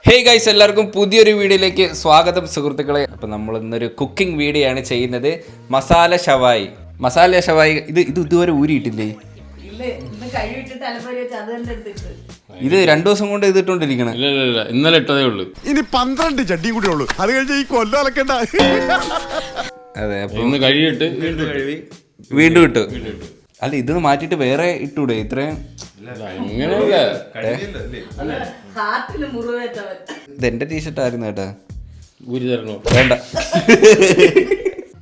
Hey guys, എല്ലാവർക്കും പുതിയൊരു വീഡിയോയിലേക്ക് സ്വാഗതം സുഹൃത്തുക്കളെ. അപ്പം നമ്മൾ ഇന്നൊരു കുക്കിംഗ് വീഡിയോ ആണ് ചെയ്യുന്നത്. മസാല ഷവായി ഇത് ഇതുവരെ ഊരിയിട്ടില്ലേ? ഇത് 2 ദിവസം കൊണ്ട് ഇതിട്ടോണ്ടിരിക്കണം. ഇന്നലെ ഇട്ടതേ ഉള്ളൂ. ഇനി 12 ചട്ടി കൂടെ ഉള്ളൂ. അത് കഴിഞ്ഞ് ഈ കൊല്ലം അലക്കണ്ട. അതെ, അപ്പൊ ഇന്ന് കഴിയിട്ട് വീണ്ടും ഇട്ടു. അല്ല, ഇത് മാറ്റിട്ട് വേറെ ഇട്ടൂടെ? ഇത്രയും ഇത് എന്റെ ടീഷർട്ട് ആയിരുന്നു കേട്ടാ. വേണ്ട.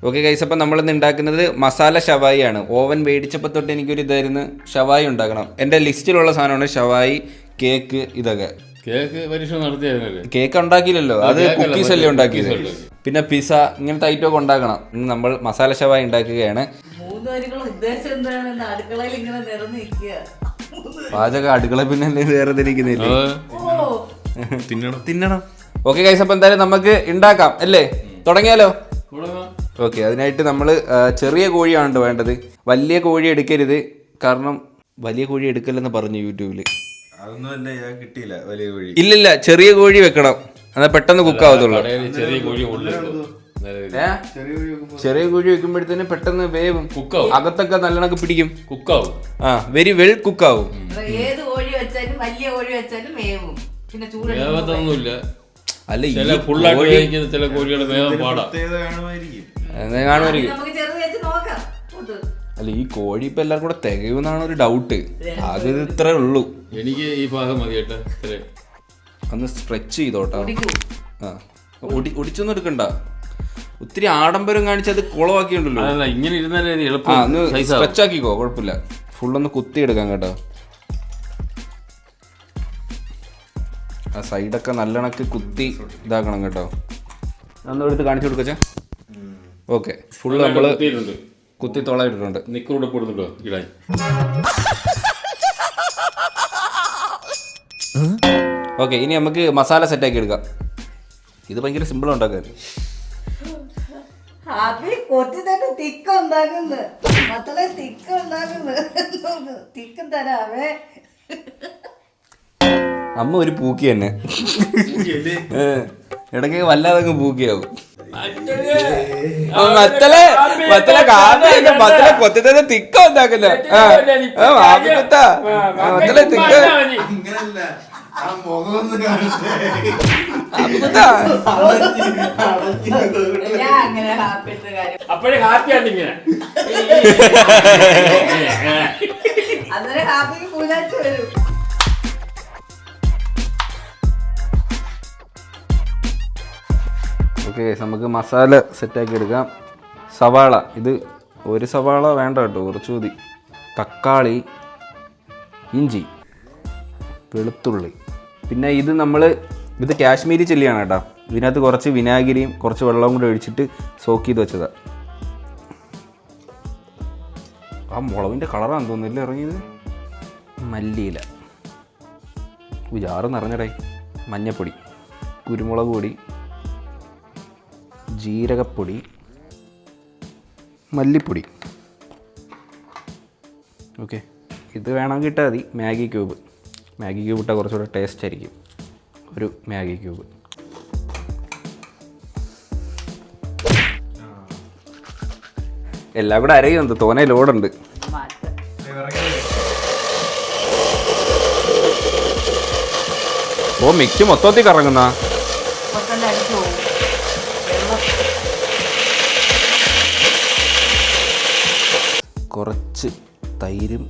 ഓക്കെ ഗൈസ്, അപ്പം നമ്മളിന്ന് ഉണ്ടാക്കുന്നത് മസാല ഷവായി ആണ്. ഓവൻ മേടിച്ചപ്പോൾ തൊട്ട് എനിക്കൊരു ഇതായിരുന്നു ഷവായി ഉണ്ടാക്കണം. എൻ്റെ ലിസ്റ്റിലുള്ള സാധനമാണ് ഷവായി, കേക്ക്, ഇതൊക്കെ. കേക്ക് ഉണ്ടാക്കിയില്ലല്ലോ, അത് കുക്കീസ് അല്ലേ ഉണ്ടാക്കിയത്. പിന്നെ പിസ്സ, ഇങ്ങനത്തെ ഐറ്റം ഒക്കെ ഉണ്ടാക്കണം. നമ്മൾ മസാല ഷവായി ഉണ്ടാക്കുകയാണ്. പാചക അടുക്കള പിന്നെ വേറെ തിരിക്കുന്നില്ലേ? തിന്നണം. ഓക്കെ ഗൈസ്, അപ്പം എന്തായാലും നമുക്ക് ഉണ്ടാക്കാം അല്ലേ? തുടങ്ങിയാലോ? ഓക്കെ, അതിനായിട്ട് നമ്മൾ ചെറിയ കോഴിയാണ് വേണ്ടത്. വലിയ കോഴി എടുക്കരുത്, കാരണം വലിയ കോഴി എടുക്കല്ലെന്ന് പറഞ്ഞു യൂട്യൂബില്. ഇല്ലില്ല, ചെറിയ കോഴി വെക്കണം, എന്നാൽ പെട്ടെന്ന് കുക്ക് ആവത്തുള്ളൂ. ചെറിയ കോഴി വെക്കുമ്പോഴത്തേന് പെട്ടെന്ന് വേവും, അകത്തൊക്കെ നല്ലോണക്ക് പിടിക്കും, കുക്കാവും. Very well കുക്കാവും. അല്ല, അല്ല ഈ കോഴി ഇപ്പൊ എല്ലാവർക്കും കൂടെ തികയുമെന്നാണ് ഒരു ഡൗട്ട്. ആകെ ഇത് ഇത്രേ ഉള്ളൂ. എനിക്ക് ഈ ഭാഗം മതി കേട്ടോ. ഒന്ന് സ്ട്രെച്ച് ചെയ്തോട്ടോ. ഒടിച്ചൊന്നും എടുക്കണ്ട. ഒത്തിരി ആഡംബരം കാണിച്ചത് കുളമാക്കിയുണ്ടല്ലോ. ഇങ്ങനെ ഇരുന്നാലേ സ്ട്രെച്ച് ആക്കിക്കോ, കുഴപ്പമില്ല. ഫുള്ളൊന്ന് കുത്തി എടുക്കാം കേട്ടോ. ആ സൈഡൊക്കെ നല്ലണക്ക് കുത്തി ഇതാക്കണം കേട്ടോ. ഒന്ന് എടുത്ത് കാണിച്ചു കൊടുക്കച്ചാ. ഓക്കെ, ഫുള്ള് നമ്മള് കുത്തി തോളായിട്ടുണ്ട്. നിക്കൂടെ കൊടുത്തിട്ടോ ഇടാൻ. ഓക്കെ, ഇനി നമുക്ക് മസാല സെറ്റാക്കി എടുക്കാം. ഇത് ഭയങ്കര സിമ്പിൾ ഉണ്ടാക്കാൻ. അമ്മ ഒരു പൂക്കി തന്നെ, ഇടയ്ക്ക് വല്ലാതെ പൂക്കിയാവും. കൊത്തി തിക്ക ഉണ്ടാക്കുന്ന തിക്ക. അപ്പോഴേ ഹാപ്പിയാണ് ഇങ്ങനെ. ഓക്കെ, നമുക്ക് മസാല സെറ്റാക്കി എടുക്കാം. സവാള, ഇത് ഒരു സവാള വേണ്ട കേട്ടോ, കുറച്ച് മതി. തക്കാളി, ഇഞ്ചി, വെളുത്തുള്ളി. പിന്നെ ഇത് കാശ്മീരി ചില്ലിയാണ് കേട്ടോ. ഇതിനകത്ത് കുറച്ച് വിനാഗിരിയും കുറച്ച് വെള്ളവും കൂടെ ഒഴിച്ചിട്ട് സോക്ക് ചെയ്ത് വെച്ചതാണ്. ആ മുളകിൻ്റെ കളറാണെന്ന് തോന്നുന്നില്ല ഇറങ്ങിയത്. മല്ലിയില, ജാറ് നിറഞ്ഞടേ. മഞ്ഞപ്പൊടി, കുരുമുളക് പൊടി, ജീരകപ്പൊടി, മല്ലിപ്പൊടി. ഓക്കെ, ഇത് വേണമെങ്കിൽ ഇട്ടാൽ മതി. മാഗി ക്യൂബ് ഇട്ടാൽ കുറച്ചുകൂടെ ടേസ്റ്റ് ആയിരിക്കും. ഒരു മാഗി ക്യൂബ്. എല്ലാം കൂടെ അരയുന്നുണ്ട്, തോനെ ലോഡുണ്ട്. ഓ, മിക്സ് മൊത്തത്തിൽ കറങ്ങുന്ന. കുറച്ച് തൈരും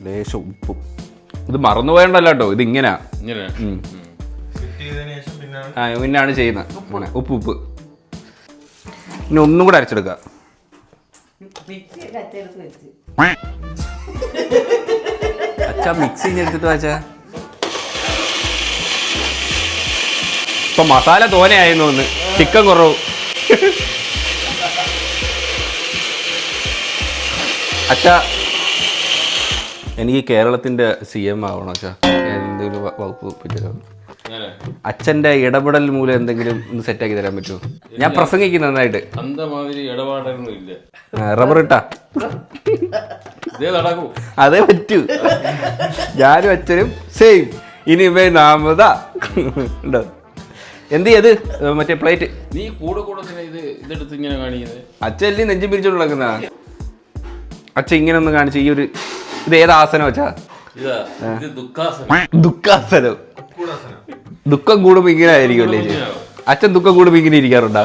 ലേശം ഉപ്പും. ഇത് മറന്നു പോയണ്ടല്ലോ കേട്ടോ, ഇത് ഇങ്ങനെയാ പിന്നാണ് ചെയ്യുന്നത്. ഉപ്പ് ഇനി ഒന്നും കൂടെ അരച്ചെടുക്കുക. അച്ഛാ, മിക്സി എടുത്തിട്ട് വെച്ചാ ഇപ്പൊ മസാല തോനെയായിരുന്നു. ഒന്ന് ചിക്കൻ കുറവ്. അച്ഛാ, എനിക്ക് കേരളത്തിന്റെ CM ആവണം അച്ഛാ. എന്തെങ്കിലും വകുപ്പ് പറ്റില്ല. അച്ഛന്റെ ഇടപെടൽ മൂലം എന്തെങ്കിലും ഒന്ന് സെറ്റാക്കി തരാൻ പറ്റുമോ? ഞാൻ പ്രസംഗിക്കും നന്നായിട്ട്. റബ്ബർ ഇട്ടാ അതേ പറ്റൂ. ഞാനും അച്ഛനും സെയിം. ഇനിമേ നാമത ഉണ്ടോ? എന്ത് ചെയ്ത് മറ്റേ പ്ലേറ്റ് നീ കൂടെ തന്നെ ഇതെടുത്ത് ഇങ്ങനെ കാണിക്കുന്നത്. അച്ഛല്ലേ നെഞ്ചും പിരിച്ചോണ്ട് നടക്കുന്ന അച്ഛൻ ഇങ്ങനെ ഒന്ന് കാണിച്ചു. ഈ ഒരു ഇത് ഏത് ആസനം വെച്ചാ? ഇത് ദുഃഖാസനം. ദുഃഖാസനം. ദുഃഖം കൂടുമ്പോ ഇങ്ങനെ ആയിരിക്കും അല്ലേ? അച്ഛൻ ദുഃഖം കൂടുമ്പോ ഇങ്ങനെ ഇരിക്കാറുണ്ടാ?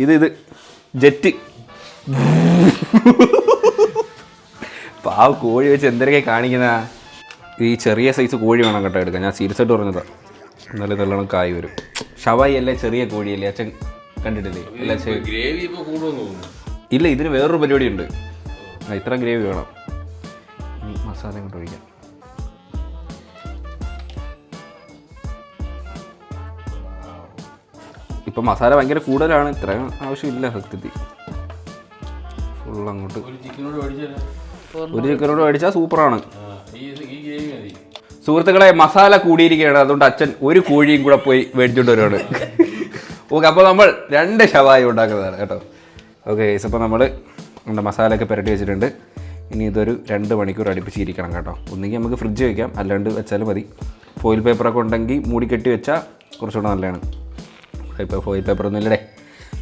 ഇത് ജെറ്റ് പാവ കോഴി വെച്ച് എന്തൊക്കെ കാണിക്കുന്ന. ഈ ചെറിയ സൈസ് കോഴി വേണം കേട്ടോ എടുക്കാൻ. ഞാൻ സീരിയസ് ആയിട്ട് പറഞ്ഞതാ. എന്നാലും നല്ലോണം കായ് വരും. ഷവായി അല്ലേ, ചെറിയ കോഴിയല്ലേ അച്ഛൻ കണ്ടിട്ടില്ലേ? ഗ്രേവി ഇപ്പൊ കൂടുമെന്ന് തോന്നുന്നു. ഇല്ല, ഇതിന് വേറൊരു പരിപാടി ഉണ്ട്. ഇത്ര ഗ്രേവി വേണം. മസാല കൊണ്ട് ഒഴിക്കാം. ഇപ്പം മസാല ഭയങ്കര കൂടുതലാണ്. ഇത്രയും ആവശ്യമില്ല സത്യത്തിൽ. ഫുൾ അങ്ങോട്ട് ഒരു ചിക്കനോട് മേടിച്ചാൽ സൂപ്പറാണ്. സുഹൃത്തുക്കളെ, മസാല കൂടിയിരിക്കുകയാണ്. അതുകൊണ്ട് അച്ഛൻ ഒരു കോഴിയും കൂടെ പോയി മേടിച്ചോണ്ട് വരുവാണ്. ഓക്കെ, അപ്പോൾ നമ്മൾ 2 ഷവായി ഉണ്ടാക്കുന്നതാണ് കേട്ടോ. ഓക്കെ, അപ്പോൾ നമ്മൾ നമ്മുടെ മസാലയൊക്കെ പുരട്ടി വെച്ചിട്ടുണ്ട്. ഇനി ഇതൊരു 2 മണിക്കൂർ അടുപ്പിച്ചിരിക്കണം കേട്ടോ. ഒന്നുകിൽ നമുക്ക് ഫ്രിഡ്ജ് വയ്ക്കാം, അല്ലാണ്ട് വെച്ചാലും മതി. ഫോയിൽ പേപ്പറൊക്കെ ഉണ്ടെങ്കിൽ മൂടി കെട്ടി വെച്ചാൽ കുറച്ചുകൂടെ നല്ലതാണ്. ഇപ്പോൾ ഫോയിൽ പേപ്പറൊന്നും ഇല്ലടേ,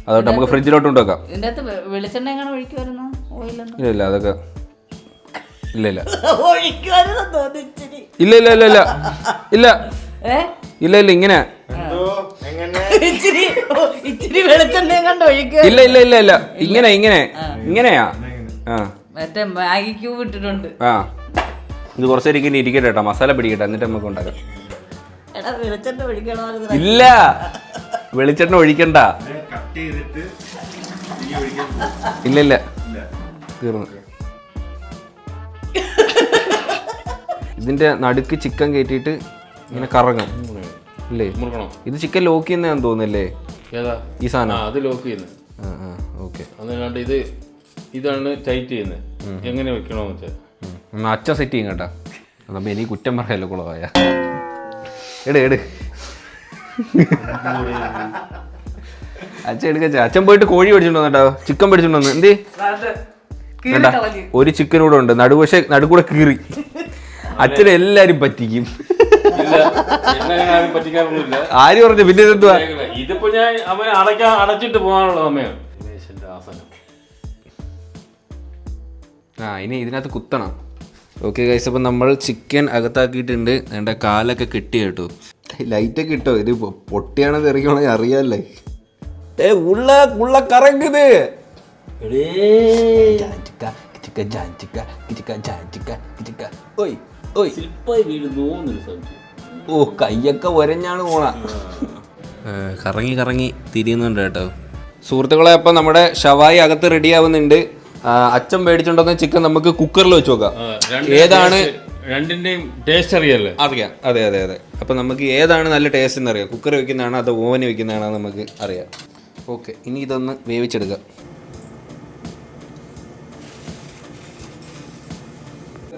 അതുകൊണ്ട് നമുക്ക് ഫ്രിഡ്ജിലോട്ട് കൊണ്ടുവെക്കാം. ഇല്ല അതൊക്കെ ഇല്ല ഇല്ല ഇല്ല ഇല്ല ഇല്ല ഇല്ല ഇല്ല ഇല്ല ഇല്ല ഇങ്ങനെ ഇല്ല ഇല്ല ഇല്ല ഇല്ല ഇങ്ങനെ ഇങ്ങനെ ഇങ്ങനെയാ. ആ ഇത് കുറച്ചേരം ഇങ്ങനെ ഇരിക്കട്ടെ കേട്ടോ, മസാല പിടിക്കട്ടെ, എന്നിട്ട് നമുക്ക് ഉണ്ടാക്കാം. ഇല്ല, വെളിച്ചെണ്ണ ഒഴിക്കണ്ട. ഇല്ല ഇല്ല തീർന്നു. ഇതിന്റെ നടുക്ക് ചിക്കൻ കയറ്റിയിട്ട് ഇങ്ങനെ കറങ്ങും അല്ലേ? ഇത് ചിക്കൻ ലോക്ക് ചെയ്യുന്നതാന്ന് തോന്നുന്നല്ലേ ഈ സാധനം? അത് ലോക്ക് ചെയ്യുന്നത്. ഓക്കെ, അതുകൊണ്ട് ഇതാണ് ടൈറ്റ് ചെയ്യുന്നത്. എങ്ങനെ വെക്കണോന്ന് വെച്ചാൽ അച്ഛൻ സെറ്റ് ചെയ്യും കേട്ടാ. അതപ്പോ എനിക്ക് കുറ്റം പറയാലോ കുളവായ. എട് അച്ഛൻ എടുക്ക. അച്ഛൻ പോയിട്ട് കോഴി മേടിച്ചോണ്ട് വന്നിട്ടോ, ചിക്കൻ മേടിച്ചോണ്ട് വന്നു. എന്ത് വേണ്ട, ഒരു ചിക്കൻ കൂടെ ഉണ്ട് പക്ഷെ നടുക്കൂടെ കീറി. അച്ഛനെ എല്ലാരും പറ്റിക്കും. ആര് പറഞ്ഞു? പിന്നെ ഇതെന്തുവാ? ഇതിപ്പോ ഞാൻ അവനെ അടച്ചിട്ട് പോകാനുള്ള സമയം. ഇനി ഇതിനകത്ത് കുത്തണം. ഓക്കെ ഗൈസ്, അപ്പം നമ്മൾ ചിക്കൻ അകത്താക്കിയിട്ടുണ്ട്. എൻ്റെ കാലൊക്കെ കിട്ടി കേട്ടോ. ലൈറ്റൊക്കെ ഇട്ടോ. ഇത് പൊട്ടിയാണെന്ന് എറിയണോ അറിയാല്ലേ? ഉള്ള കറങ്ങുത്. ഓ, കയ്യൊക്കെ ഒരഞ്ഞാണ് പോണ. കറങ്ങി കറങ്ങി തിരിയുന്നുണ്ട് കേട്ടോ സുഹൃത്തുക്കളെ. അപ്പം നമ്മുടെ ഷവായി അകത്ത് റെഡി ആവുന്നുണ്ട്. അച്ഛൻ മേടിച്ചോണ്ടെന്ന ചിക്കൻ നമുക്ക് കുക്കറിൽ വെച്ച് നോക്കാം. ഏതാണ് രണ്ടിന്റെയും ടേസ്റ്റ് അറിയാലോ? അറിയാം. അതെ അതെ അതെ. അപ്പം നമുക്ക് ഏതാണ് നല്ല ടേസ്റ്റ് എന്ന് അറിയാം. കുക്കറിൽ വെക്കുന്നതാണോ അതോ ഓവനിൽ വെക്കുന്നതാണോ നമുക്ക് അറിയാം. ഓക്കെ, ഇനി ഇതൊന്ന് വേവിച്ചെടുക്കാം.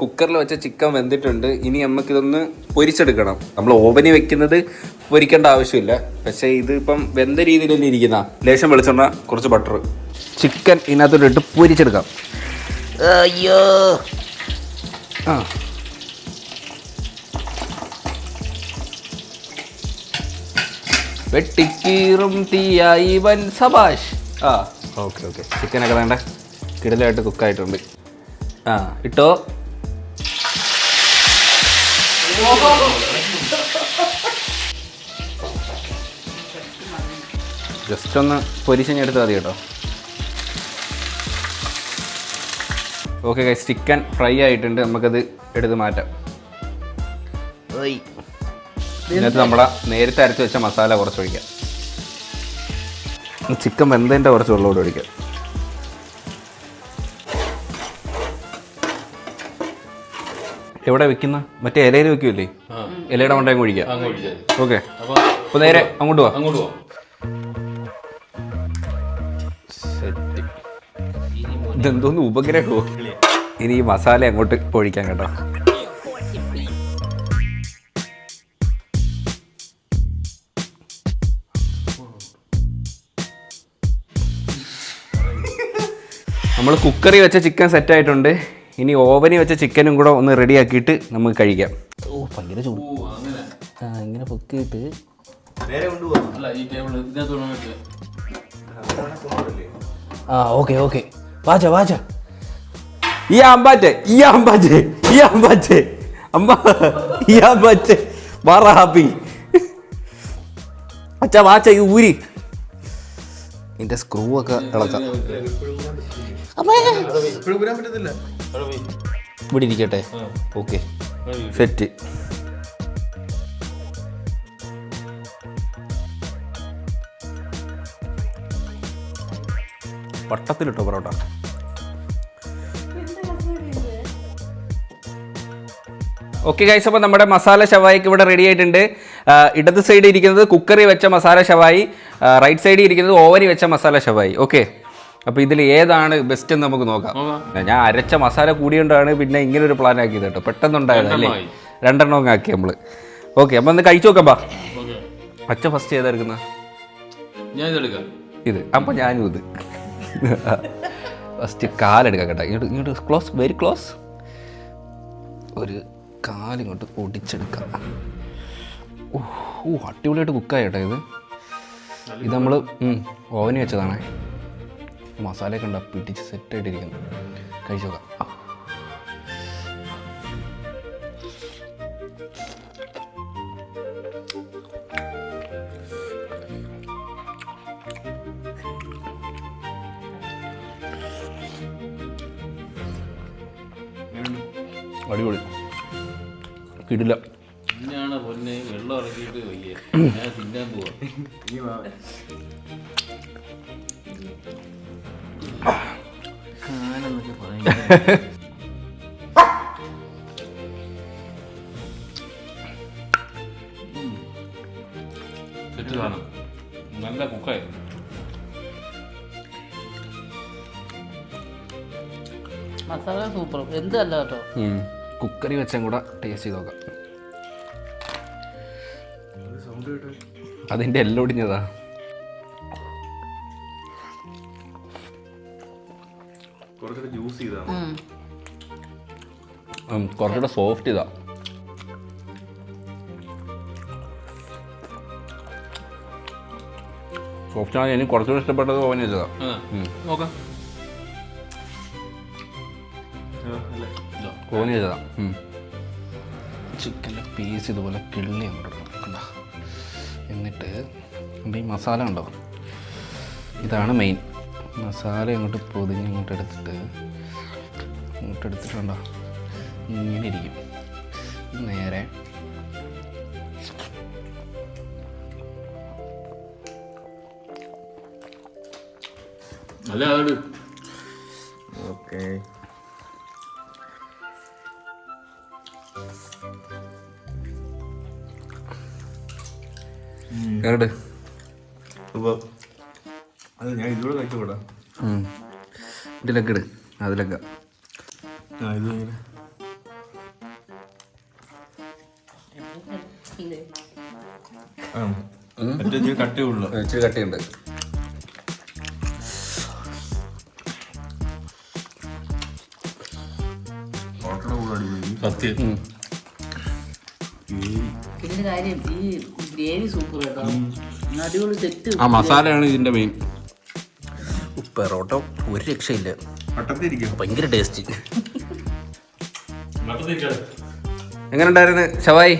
കുക്കറിൽ വെച്ച ചിക്കൻ വെന്തിട്ടുണ്ട്. ഇനി നമുക്കിതൊന്ന് പൊരിച്ചെടുക്കണം. നമ്മൾ ഓവനിൽ വെക്കുന്നത് പൊരിക്കേണ്ട ആവശ്യമില്ല. പക്ഷേ ഇത് ഇപ്പം വെന്ത രീതിയിൽ തന്നെ ഇരിക്കുന്ന. ലേശം വെളിച്ചെണ്ണ, കുറച്ച് ബട്ടർ, ചിക്കൻ ഇതിനകത്തോട്ട് പൊരിച്ചെടുക്കാം. അയ്യോ, വെട്ടിക്കീറും തീയായി വൻ സബാഷ്. ഓക്കെ ഓക്കെ, ചിക്കനൊക്കെ വേണ്ട കിടലായിട്ട് കുക്കായിട്ടുണ്ട്. ഇട്ടോ. ജസ്റ്റ് ഒന്ന് പൊരിച്ചെടുത്താൽ മതി കേട്ടോ. ഓക്കെ ഗൈസ്, ചിക്കൻ ഫ്രൈ ആയിട്ടുണ്ട്. നമുക്കത് എടുത്ത് മാറ്റാം. ഇതിനകത്ത് നമ്മളെ നേരത്തെ അരച്ച് വെച്ച മസാല കുറച്ച് ഒഴിക്കാം. ചിക്കൻ വെന്തതിൻ്റെ കുറച്ച് വെള്ളമോട് ഒഴിക്കാം. എവിടെ വെക്കുന്ന? മറ്റേ ഇലയിൽ വെക്കൂല്ലേ? ഇലയുടെ മണ്ടയും ഒഴിക്കാം. ഓക്കെ, അപ്പോൾ നേരെ അങ്ങോട്ട് പോവാം. ഇതെന്തോന്ന് ഉപഗ്രഹമോ? ഇനി ഈ മസാല അങ്ങോട്ട് ഒഴിക്കാം കേട്ടോ. നമ്മൾ കുക്കറി വെച്ച ചിക്കൻ സെറ്റായിട്ടുണ്ട്. ഇനി ഓവനിൽ വെച്ച ചിക്കനും കൂടെ ഒന്ന് റെഡിയാക്കിയിട്ട് നമുക്ക് കഴിക്കാം. ഓ ഭയങ്കര ചൂട്. ഇങ്ങനെ പൊക്കിയിട്ട് ഓക്കെ ഓക്കെ വാച്ച വാച്ച ഈ ആമ്പാറ്റെ അമ്മ ഈ ആമ്പാറ്റെ വാറ ഹാപ്പി അച്ഛാ വാച്ച ഇത് ഊരി ഇതിന്റെ സ്ക്രൂ ഒക്കെ ഇളക്കാം. ഇവിടെ ഇരിക്കട്ടെ. Okay set. വട്ടത്തിലിട്ടോ പൊറോട്ട. ഓക്കെ ഗൈസ്, അപ്പോൾ നമ്മുടെ മസാല ഷവായിക്ക് ഇവിടെ റെഡി ആയിട്ടുണ്ട്. ഇടത് സൈഡ് ഇരിക്കുന്നത് കുക്കറി വെച്ച മസാല ഷവായി, റൈറ്റ് സൈഡിൽ ഇരിക്കുന്നത് ഓവനി വെച്ച മസാല ഷവായി. ഓക്കെ, അപ്പോൾ ഇതിൽ ഏതാണ് ബെസ്റ്റ് എന്ന് നമുക്ക് നോക്കാം. ഞാൻ അരച്ച മസാല കൂടിയോണ്ടാണ് പിന്നെ ഇങ്ങനെ ഒരു പ്ലാൻ ആക്കിയത് കേട്ടോ. പെട്ടെന്നുണ്ടായത് അല്ലേ, 2 എണ്ണം ആക്കി നമ്മൾ. ഓക്കെ, അപ്പോൾ ഒന്ന് കഴിച്ചു നോക്കാം. ബാ അച്ഛ ഫസ്റ്റ് ഏതായിരിക്കുന്ന ഇത്, അപ്പം ഞാനും ഇത് ഫസ്റ്റ് കാലെടുക്കാം കേട്ടോ. ഇങ്ങോട്ട് ക്ലോസ്, വെരി ക്ലോസ്. ഒരു കാലിങ്ങോട്ട് ഒടിച്ചെടുക്കാം. അടിപൊളിയായിട്ട് കുക്കായി കേട്ടോ ഇത്. ഇത് നമ്മൾ ഓവനി വെച്ചതാണേ. മസാലയൊക്കെ ഉണ്ടാ പിടിച്ച് സെറ്റായിട്ടിരിക്കുന്നു. കഴിച്ചു നോക്കാം. അടിപൊളി കിടില. വെള്ളം ഇറക്കിയിട്ട് തിന്നാൻ പോവാ. നല്ല കുക്കായി. മസാല സൂപ്പർ. എന്തല്ല കേട്ടോ, കുക്കറി വെച്ചും കൂടെ ടേസ്റ്റ് ചെയ്ത് നോക്കാം. അതിൻ്റെ എല്ലാം ഒടിഞ്ഞതാ. കുറച്ചുകൂടെ സോഫ്റ്റ് ഇതാ. സോഫ്റ്റ് ആണ്. എനിക്ക് കുറച്ചുകൂടെ ഇഷ്ടപ്പെട്ടത് ഓവൻ വെച്ചതാ. നോക്കാം. ഓവൻ വെച്ചതാ. ചിക്കൻ്റെ പീസ് ഇതുപോലെ കിള്ളി അങ്ങോട്ട് കണ്ട. എന്നിട്ട് ഈ മസാല ഉണ്ടോ, ഇതാണ് മെയിൻ. മസാല അങ്ങോട്ട് പൊതിഞ്ഞ് ഇങ്ങോട്ട് എടുത്തിട്ടുണ്ടോ, ഇങ്ങനെ ഇരിക്കും. നേരെ ഓക്കെ. കേട് അത് ഞാൻ ഇതിലൂടെ കഴിച്ചുകൂടാ. ഇതിലൊക്കെ ഇട്, അതിലൊക്കെ ഇത് ഇങ്ങനെ കട്ടിയുള്ളൂ, ഇച്ചിരി കട്ടിയുണ്ട്. സത്യം. ഇതിന്റെ കാര്യം ഈ ഗ്രേവി സൂപ്പർ കേട്ടോ, അടിപൊളി തെറ്റ്. ആ മസാലയാണ് ഇതിൻ്റെ മെയിൻ. പെറോട്ട ഒരു രക്ഷയില്ല, ഭയങ്കര ടേസ്റ്റ്. എങ്ങനെ ഉണ്ടായിരുന്നു ഷവായി?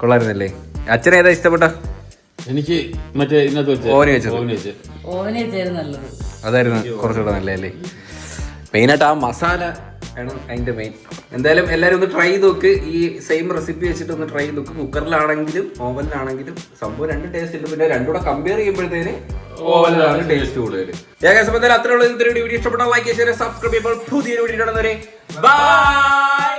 കൊള്ളായിരുന്നല്ലേ? അച്ഛനെ ഏതാ ഇഷ്ടപ്പെട്ട? എനിക്ക് മറ്റേ ഇതിനകത്ത് ഓവനി വെച്ചത് ഓവനെ ചേർന്ന് നല്ലത് അതായിരുന്നു കുറച്ചുകൂടെ നല്ലതല്ലേ. മെയിനായിട്ട് ആ മസാല ആണ് അതിൻ്റെ മെയിൻ. എന്തായാലും എല്ലാവരും ഒന്ന് ട്രൈ ചെയ്ത് നോക്ക്. ഈ സെയിം റെസിപ്പി വെച്ചിട്ട് ഒന്ന് ട്രൈ ചെയ്ത് നോക്ക്. കുക്കറിലാണെങ്കിലും ഓവനിലാണെങ്കിലും സംഭവം 2 ടേസ്റ്റ് ഉണ്ട്. പിന്നെ 2 കൂടെ കമ്പയർ ചെയ്യുമ്പോഴത്തേന് ഓവനിലാണ് ടേസ്റ്റ് കൂടുതൽ. ഏകദേശം അത്രയുള്ള ഇന്നത്തെ വീഡിയോ ഇഷ്ടപ്പെട്ടാൽ ലൈക്ക് ചെയ്യുക, സബ്സ്ക്രൈബ് ചെയ്യുമ്പോൾ പുതിയൊരു വീഡിയോ ഇടുന്നവരെ ബൈ.